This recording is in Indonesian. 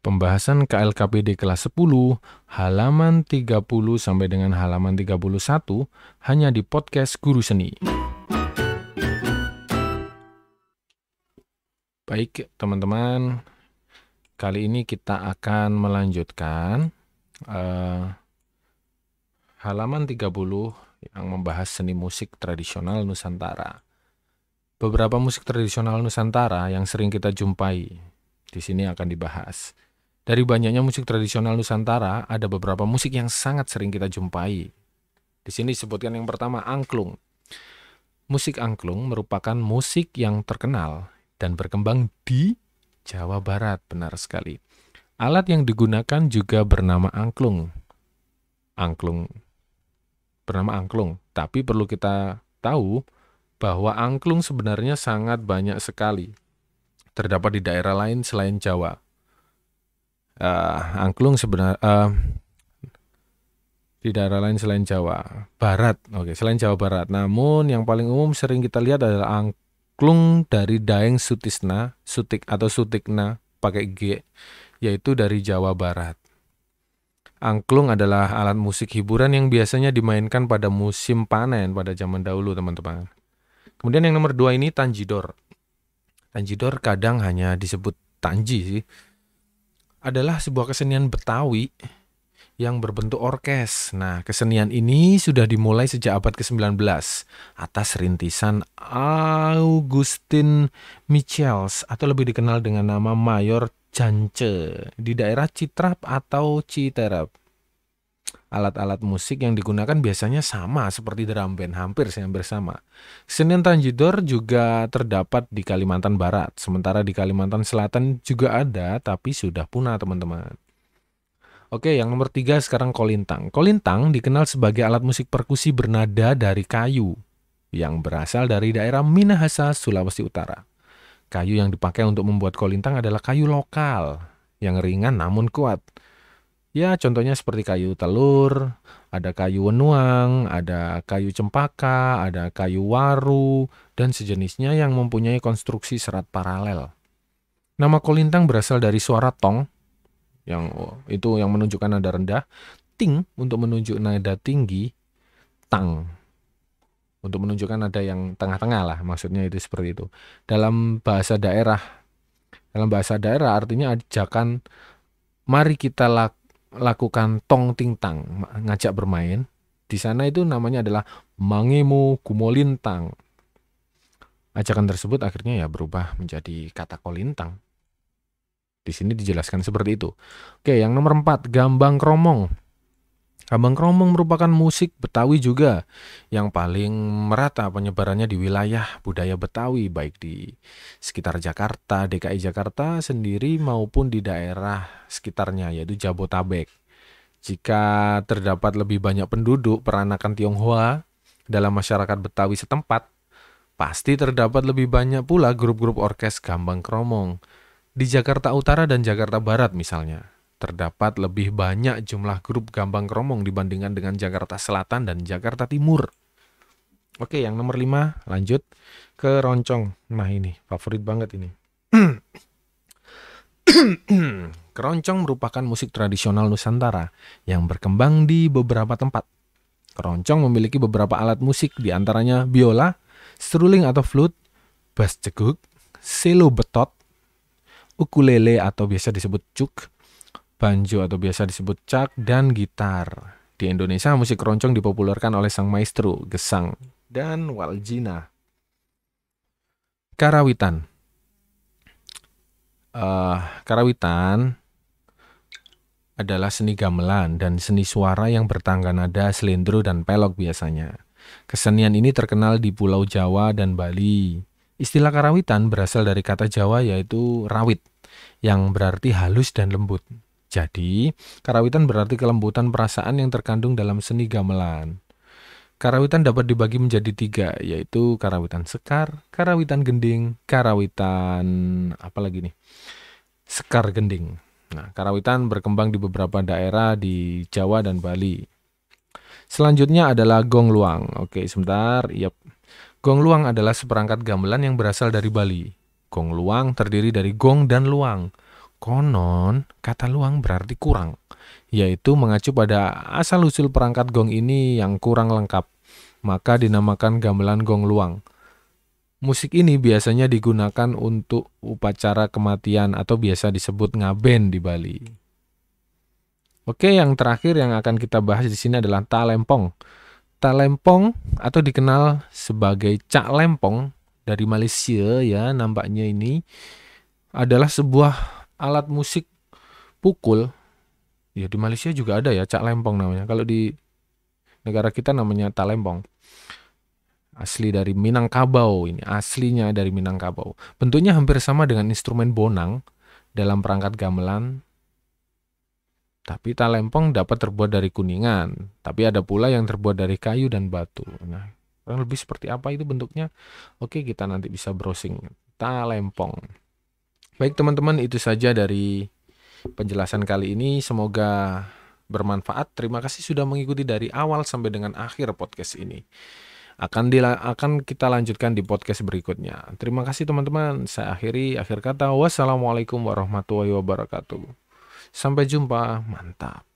Pembahasan KLKPD kelas 10, halaman 30 sampai dengan halaman 31, hanya di podcast Guru Seni. Baik, teman-teman, kali ini kita akan melanjutkan halaman 30 yang membahas seni musik tradisional Nusantara. Beberapa musik tradisional Nusantara yang sering kita jumpai di sini akan dibahas. Dari banyaknya musik tradisional Nusantara, ada beberapa musik yang sangat sering kita jumpai. Di sini disebutkan yang pertama, angklung. Musik angklung merupakan musik yang terkenal dan berkembang di Jawa Barat, benar sekali. Alat yang digunakan juga bernama angklung. Bernama angklung, tapi perlu kita tahu bahwa angklung sebenarnya sangat banyak sekali. Terdapat di daerah lain selain Jawa. Angklung sebenarnya di daerah lain selain Jawa Barat, selain Jawa Barat. Namun yang paling umum sering kita lihat adalah angklung dari Daeng Sutisna, Sutikna pakai G, yaitu dari Jawa Barat. Angklung adalah alat musik hiburan yang biasanya dimainkan pada musim panen pada zaman dahulu, teman-teman. Kemudian yang nomor 2 ini tanjidor. Tanjidor kadang hanya disebut tanji sih. Adalah sebuah kesenian Betawi yang berbentuk orkes. Nah, kesenian ini sudah dimulai sejak abad ke-19 atas rintisan Augustin Michels atau lebih dikenal dengan nama Mayor Jance di daerah Citrap atau Citerap. Alat-alat musik yang digunakan biasanya sama seperti drum band, hampir sama. Kesenian tanjidor juga terdapat di Kalimantan Barat, sementara di Kalimantan Selatan juga ada, tapi sudah punah, teman-teman. Oke, yang nomor 3 sekarang kolintang. Kolintang dikenal sebagai alat musik perkusi bernada dari kayu yang berasal dari daerah Minahasa, Sulawesi Utara. Kayu yang dipakai untuk membuat kolintang adalah kayu lokal yang ringan namun kuat. Ya, contohnya seperti kayu telur, ada kayu wenuang, ada kayu cempaka, ada kayu waru, dan sejenisnya yang mempunyai konstruksi serat paralel. Nama kolintang berasal dari suara tong, yang menunjukkan nada rendah, ting untuk menunjuk nada tinggi, tang untuk menunjukkan nada yang tengah-tengah lah, maksudnya itu seperti itu. Dalam bahasa daerah artinya ajakan mari kita lakukan tong ting tang, ngajak bermain. Di sana itu namanya adalah mangemo kumolintang. Ajakan tersebut akhirnya ya berubah menjadi kata kolintang. Di sini dijelaskan seperti itu. Oke, yang nomor 4, gambang kromong. Gambang kromong merupakan musik Betawi juga yang paling merata penyebarannya di wilayah budaya Betawi, baik di sekitar Jakarta, DKI Jakarta sendiri maupun di daerah sekitarnya, yaitu Jabotabek. Jika terdapat lebih banyak penduduk peranakan Tionghoa dalam masyarakat Betawi setempat, pasti terdapat lebih banyak pula grup-grup orkes gambang kromong. Di Jakarta Utara dan Jakarta Barat misalnya, terdapat lebih banyak jumlah grup gambang kromong dibandingkan dengan Jakarta Selatan dan Jakarta Timur. Oke, yang nomor 5, lanjut ke roncong. Nah ini, favorit banget ini. Keroncong merupakan musik tradisional Nusantara yang berkembang di beberapa tempat. Keroncong memiliki beberapa alat musik, diantaranya biola, seruling atau flute, bass ceguk, selo betot, ukulele atau biasa disebut cuk, banjo atau biasa disebut cak, dan gitar. Di Indonesia, musik keroncong dipopulerkan oleh sang maestro, Gesang, dan Waljina. Karawitan. Karawitan adalah seni gamelan dan seni suara yang bertangga nada, selendro, dan pelok biasanya. Kesenian ini terkenal di Pulau Jawa dan Bali. Istilah karawitan berasal dari kata Jawa yaitu rawit, yang berarti halus dan lembut. Jadi, karawitan berarti kelembutan perasaan yang terkandung dalam seni gamelan. Karawitan dapat dibagi menjadi 3, yaitu karawitan sekar, karawitan gending, karawitan sekar gending. Nah, karawitan berkembang di beberapa daerah di Jawa dan Bali. Selanjutnya adalah gong luang. Oke, sebentar. Gong luang adalah seperangkat gamelan yang berasal dari Bali. Gong luang terdiri dari gong dan luang. Konon, kata luang berarti kurang, yaitu mengacu pada asal-usul perangkat gong ini yang kurang lengkap, maka dinamakan gamelan gong luang. Musik ini biasanya digunakan untuk upacara kematian atau biasa disebut ngaben di Bali. Oke, yang terakhir yang akan kita bahas di sini adalah talempong. Talempong atau dikenal sebagai cak lempong dari Malaysia ya, nampaknya ini adalah sebuah alat musik pukul. Ya di Malaysia juga ada ya cak lempong namanya. Kalau di negara kita namanya talempong. Asli dari Minangkabau ini, aslinya dari Minangkabau. Bentuknya hampir sama dengan instrumen bonang dalam perangkat gamelan, tapi talempong dapat terbuat dari kuningan, tapi ada pula yang terbuat dari kayu dan batu. Nah, kurang lebih seperti apa itu bentuknya? Oke, kita nanti bisa browsing talempong. Baik teman-teman, itu saja dari penjelasan kali ini. Semoga bermanfaat. Terima kasih sudah mengikuti dari awal sampai dengan akhir podcast ini. Akan kita lanjutkan di podcast berikutnya. Terima kasih teman-teman. Saya akhir kata. Wassalamualaikum warahmatullahi wabarakatuh. Sampai jumpa. Mantap.